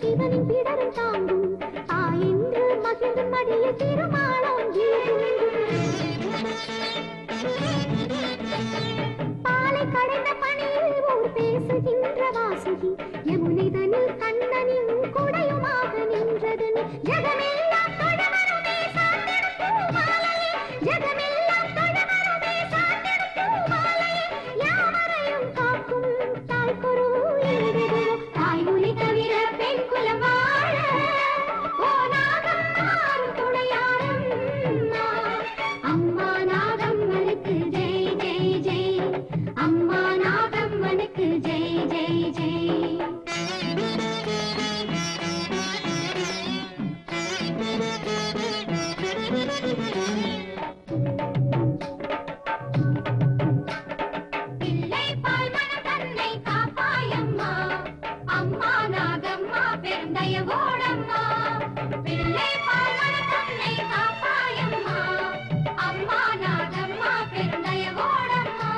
சிவனின் பிடரும் தாங்கும் தாயென்று மகிழ்ந்து மடியில் திருமாலம் பாலை கடைந்த பணியில் ஊர் பேசுகின்ற வாசுகி யமுனை தனில் கண்ணனின் குடையுமாக நின்றது ஜெகமெல்லாம் தொடவருமே சாத்திடும் பூமாலையே ஜெகமெல்லாம் தொடவருமே சாத்திடும் பூமாலையே யாவரையும் காக்கும் தாய்க்குரு தாய்மொழி தவிர பெண் குலம் வாழ ஓநாகம் மாறும் துணையாரும் அம்மா நாகம்மனுக்கு ஜெய் ஜெய் ஜெய் அம்மா நாகம்மனுக்கு ஜெய் ஜெய் ஜெய் பிள்ளை பால் மனம் தன்னை காப்பாயம்மா அம்மா நாகம்மா பெருந்தயவோடம்மா பிள்ளை பால் மனம் தன்னை காப்பாயம்மா அம்மா நாகம்மா பெருந்தயவோடம்மா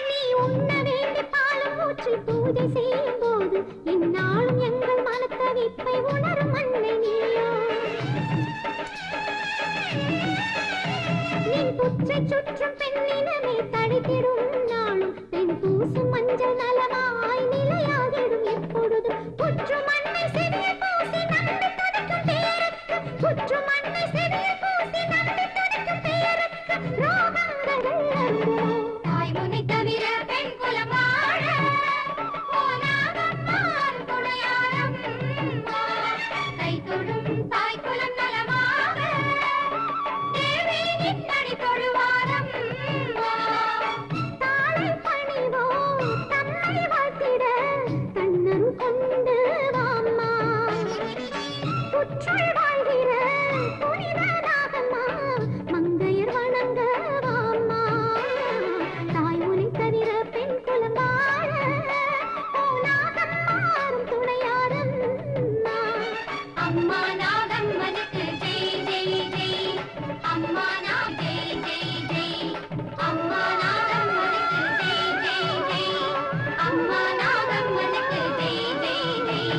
நீ உண்ண வேண்டி பாலும் ஊற்றி பூஜை செய்யும் போது இந்நாளும் எங்கள் மனத்தவிப்பை உணரும் அன்னை நீயோ நீ புற்றை சுற்றும் பெண்ணினமே தடுத்திடும் நாளும் பெண் பூசும் மஞ்சள் நலமாய் நிலையாகிடும் எப்பொழுதும் புற்று மண்ணை செதிய பூசி நம்பி துடிக்கும் பேருக்கு புற்று மண்ணை செதிய பூசி நம்பி துடிக்கும் பேருக்கு ரோகங்கள் தாய்முனை தவிர பெண் குலம் வாழ ஓநாகம் மாறும் துணையாரம் கை தொழும் தாய் குலம் நலமாக தேவி நின்னடி தொழுவாரம் தாளை பணிவோம் தம்மை வாழ்த்திட தன்னரு கொண்டு வாம்மா புற்றுள் வாழ்கிற புனித நாகம்மா மங்கையர் வணங்க வாம்மா தாய்மொழி தவிர பெண் குலம் வாழ ஓநாகம் மாறும் துணையாரம் அம்மா நாகம்மனுக்கு ஜெய் ஜெய் ஜெய் அம்மா நாக ஜெய் ஜெய் ஜெய் அம்மா நாகம்மனுக்கு ஜெய் ஜெய் ஜெய் அம்மா நாகம்மனுக்கு ஜெய் ஜெய் ஜெய்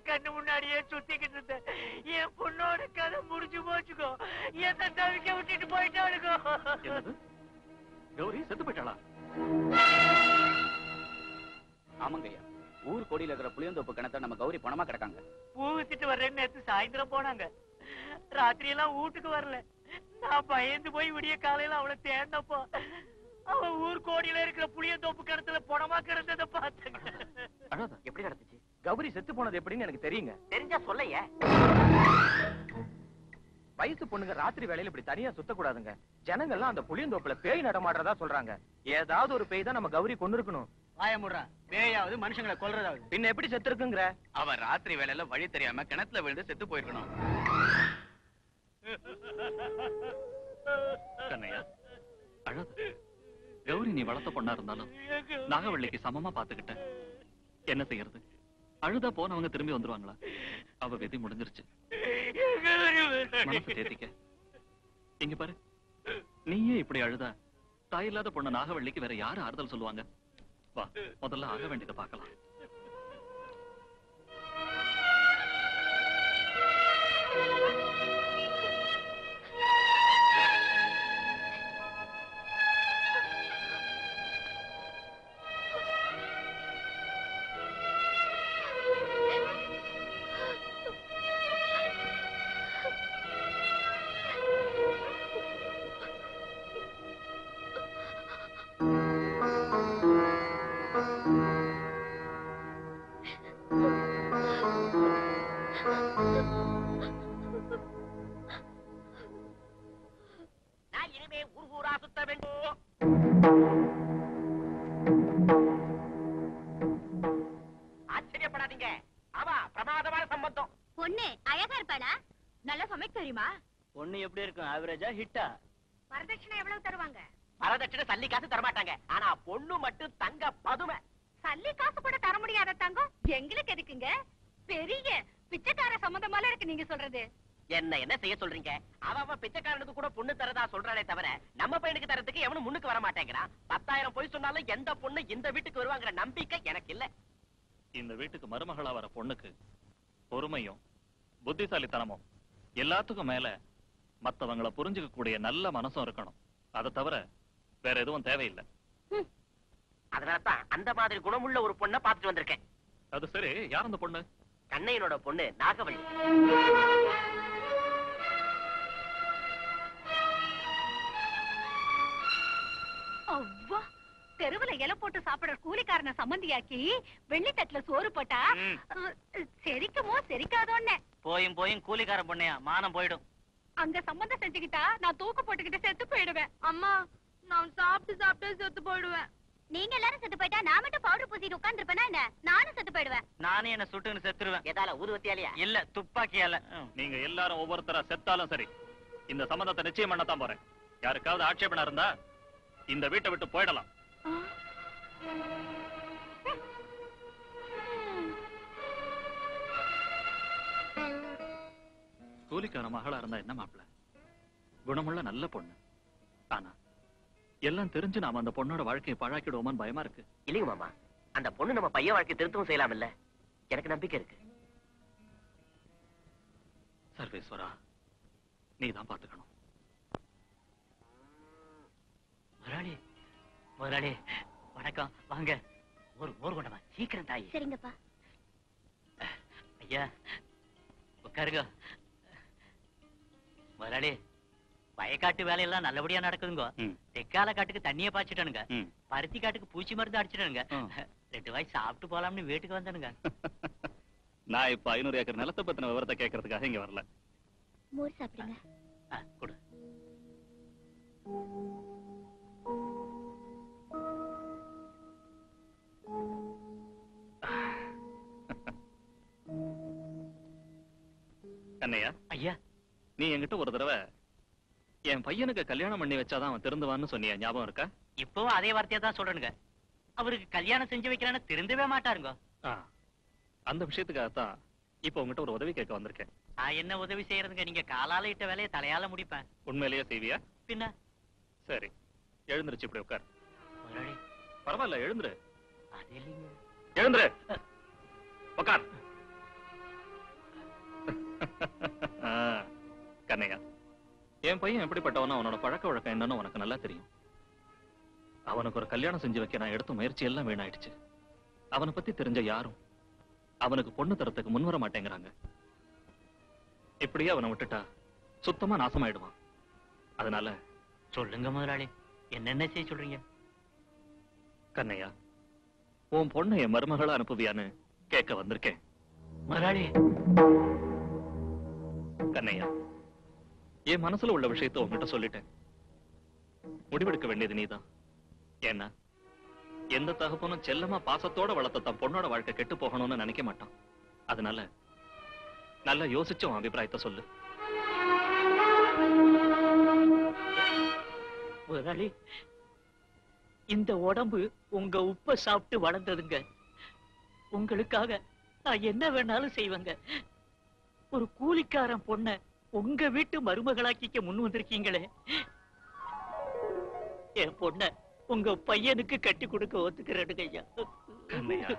கண்ணு முன்னாடியே சுத்திக்கிட்டு இருந்த என் பொண்ணோட கதை முடிஞ்சு போச்சுக்கோ என்ன தவிக்க விட்டுட்டு போயிட்டாளுக்கோ கௌரி செத்து போயிட்டாளா? ஆமாங்கய்யா, ஊர் கோடியில இருக்கிற புளியந்தோப்பு கிணத்த நம்ம கௌரி பணமா கிடக்காங்க. பூ வித்துட்டு வர்றேன்னு நேத்து சாயந்தரம் போனாங்க. ராத்திரி எல்லாம் வீட்டுக்கு வரல. நான் பயந்து போய் விடிய காலையில அவளை தேர்ந்தப்போ அவ ஊர் கோடியில இருக்கிற புளியந்தோப்பு கிணத்துல பணமா கிடந்ததை பார்த்தேங்க. எப்படி நடந்துச்சு? கௌரி செத்து போனது எப்படின்னு எனக்கு தெரியுங்க. தெரிஞ்சா சொல்லைய. வயசு பொண்ணுங்க ராத்திரி வேலையில இப்படி தனியா சுத்தக்கூடாதுங்க. ஜனங்கள்லாம் அந்த புளியந்தோப்புல பேய் நடமாடுறதா சொல்றாங்க. ஏதாவது ஒரு பேய் தான் நம்ம கௌரி கொண்டு இருக்கணும். வாயமுடுறா, பேயாவது மனுஷங்களை கொல்றதாவது. பின்ன எப்படி செத்து இருக்குங்கிற? அவ ராத்திரி வேலையில வழி தெரியாம கிணத்துல விழுந்து செத்து போயிருக்கணும். கண்ணையா, அழாத. கௌரி நீ வளர்த்த பொண்ணா இருந்தாலும் நாகவள்ளிக்கு சமமா பாத்துக்கிட்ட. என்ன செய்யறது? அழுதா போனவங்க திரும்பி வந்துருவாங்களா? அவ விதி முடிஞ்சிருச்சு. மனசு தேத்திக்க. இங்க பாரு, நீயே இப்படி அழுதா தாய் இல்லாத பொண்ணு நாகவள்ளிக்கு வேற யாரு ஆறுதல் சொல்லுவாங்க? வா, முதல்ல ஆக வேண்டியதை பார்க்கலாம். நான் இனிமே ஊர் ஊரா சுத்த வேண்டும். ஆச்சரியப்படாதீங்க, ஆமா பிரமாதமான சம்பந்தம். பொண்ணு அழகா இருப்பாளா? நல்லா சமைக்க தெரியுமா? பொண்ணு எப்படி இருக்கும்? ஆவரேஜா ஹிட்டா? வரதட்சணை எவ்வளவு தருவாங்க? வரதட்சணை சல்லி காசு தரமாட்டாங்க. ஆனா பொண்ணு மட்டும் தங்க பதுமை. சல்லி காசு கூட தர முடியாத தங்கம் எங்களுக்கு எதுக்குங்க? பெரிய பிச்சைக்கார சம்பந்தமால இருக்கு நீங்க சொல்றது. என்ன செய்ய சொல்றீங்க? அவன் பிச்சைக்காரனுக்கு கூட பொண்ணு தரதா சொல்றானே தவிர நம்ம பையனுக்கு தரதுக்கு எவனும் முன்னுக்கு வர மாட்டேங்கிறான். 10,000 பொய் சொன்னாலும் எந்த பொண்ணு இந்த வீட்டுக்கு வருவாங்கிற நம்பிக்கை எனக்கு இல்ல. இந்த வீட்டுக்கு மருமகளா வர பொண்ணுக்கு பொறுமையும் புத்திசாலித்தனமும் எல்லாத்துக்கும் மேல மத்தவங்களை புரிஞ்சுக்க கூடிய நல்ல மனசும் இருக்கணும். அதை தவிர வேற எதுவும் தேவையில்லை. அதனாலதான் அந்த மாதிரி குணமுள்ள ஒரு பொண்ணை பார்த்துட்டு வந்திருக்கேன். அது சரி, யார் அந்த பொண்ணு? கண்ணையனோட பொண்ணு நாகவள்ளி. அவ்வா, தெருவுல இலை போட்டு சாப்பிடுற கூலிக்காரனை சம்மந்தியாக்கி வெள்ளித்தட்டுல சோறு போட்டா செரிக்குமோ செரிக்காதோன்னு. போயும் கூலிக்கார பொண்ணையா மானம் போயிடும். அங்க சம்பந்தம் செஞ்சுக்கிட்டா நான் தூக்கு போட்டுக்கிட்டு செத்து போயிடுவேன். அம்மா, நான் சாப்பிட்டு செத்து போயிடுவேன். நீங்க எல்லாரும் செத்து போயிட்டா நான் மட்டும் பவுடர் பூசிட்டு உட்கார்ந்துருப்பேனா என்ன? நானும் செத்து போயிடுவேன். நானே என்ன சுட்டுன்னு செத்துருவேன். எதால ஊதுவத்தியாலியா? இல்ல, துப்பாக்கியால. நீங்க எல்லாரும் ஒவ்வொருத்தரா செத்தாலும் சரி, இந்த சம்பந்தத்தை நிச்சயம் பண்ணத்தான் போறேன். யாருக்காவது ஆட்சேபணம் இருந்தா இந்த வீட்டை விட்டு போயிடலாம். கூலிக்கார மகளா இருந்தா என்ன மாப்பிள்ள? குணமுள்ள நல்ல பொண்ணு. ஆனா எல்லாம் தெரிஞ்சு நாம அந்த பொண்ணோட வாழ்க்கையை பழாக்கிடுவோமான்னு பயமா இருக்கு. இல்லைங்க மாமா, அந்த பொண்ணு நம்ம பையன் வாழ்க்கை திருத்தவும் செய்யலாம் இல்ல? எனக்கு நம்பிக்கை இருக்கு. சர்வேஸ்வரா, நீதான் பாத்துக்கணும். முதலாளி வணக்கம். வாங்க, ஒரு மோர் கொண்டவா சீக்கிரம் தாயி. சரிங்கப்பா. ஐயா உட்காருங்க. முதலாளி, வயக்காட்டு வேலையெல்லாம் நல்லபடியா நடக்குதுங்க. தெக்கால காட்டுக்கு தண்ணிய பாய்ச்சிட்டானுங்க. பருத்தி காட்டுக்கு பூச்சி மருந்து அடிச்சிட்டானுங்க. 2 வாய் சாப்பிட்டு போலாம்னு வீட்டுக்கு வந்தானுங்க. நான் இப்ப 500 ஏக்கர் நிலத்தை பத்தின விவரத்தை கேட்கறதுக்காக இங்க வரல. மோர் சாப்பிடுங்க. கொடு. கண்ணையா, ஐயா, நீ என்கிட்ட ஒரு தடவை என் பையனுக்கு கல்யாணம் பண்ணி வச்சாதான் அவன் திருந்துவான்னு சொன்னியா, ஞாபகம் இருக்கா? இப்பவும் அதே வார்த்தையா தான் சொல்றேனுங்க. அவருக்கு கல்யாணம் செஞ்சு வைக்கிறான்னு திருந்தவே மாட்டாருங்க. அந்த விஷயத்துக்காகத்தான் இப்ப உங்ககிட்ட ஒரு உதவி கேட்க வந்திருக்கேன். நான் என்ன உதவி செய்யறதுங்க? நீங்க காலால இட்ட வேலையை தலையால முடிப்பேன். உண்மையிலேயே செய்வியா? பின்ன. சரி, எழுந்திருச்சு இப்படி உட்கார். முதலாளி, பரவாயில்ல, எழுந்துரு. அது இல்லைங்க. எழுந்துரு, உட்கார். கண்ணையா, என் பையன் எப்படிப்பட்டவனோ அவனோட பழக்க வழக்கம் என்னன்னு உனக்கு நல்லா தெரியும். அவனுக்கு ஒரு கல்யாணம் செஞ்சு வைக்க நான் எடுத்த முயற்சி எல்லாம் வீணாயிடுச்சு. அவனை பத்தி தெரிஞ்ச யாரும் அவனுக்கு பொண்ணு தரத்துக்கு முன்வர மாட்டேங்கிறாங்க. இப்படியே அவனை விட்டுட்டா சுத்தமா நாசமாயிடுவான். அதனால சொல்லுங்க முதலாளி, என்னென்ன செய்ய சொல்றீங்க? கண்ணையா, உன் பொண்ணை என் மருமகளா அனுப்புவியான்னு கேட்க வந்திருக்கேன். முதலாளி, கண்ணையா, என் மனசுல உள்ள விஷயத்தை உங்ககிட்ட சொல்லிட்டேன். முடிவெடுக்க வேண்டியது நீதான். ஏன்னா எந்த தகப்பனும் செல்லமா பாசத்தோட வளர்த்த தன் பொண்ணோட வாழ்க்கை கெட்டு போகணும்னு நினைக்க மாட்டான். அதனால நல்லா யோசிச்சு உன் அபிப்பிராயத்தை சொல்லு. முதலாளி, இந்த உடம்பு உங்க உப்ப சாப்பிட்டு வளர்ந்ததுங்க. உங்களுக்காக நான் என்ன வேணாலும் செய்வேங்க. ஒரு கூலிக்காரன் பொண்ண உங்க வீட்டு மருமகளாக்கிக்க முன் வந்திருக்கீங்களே, என் பொண்ண உங்க பையனுக்கு கட்டி கொடுக்க ஒத்துக்கிறேனுங்க ஐயா. கண்ணையா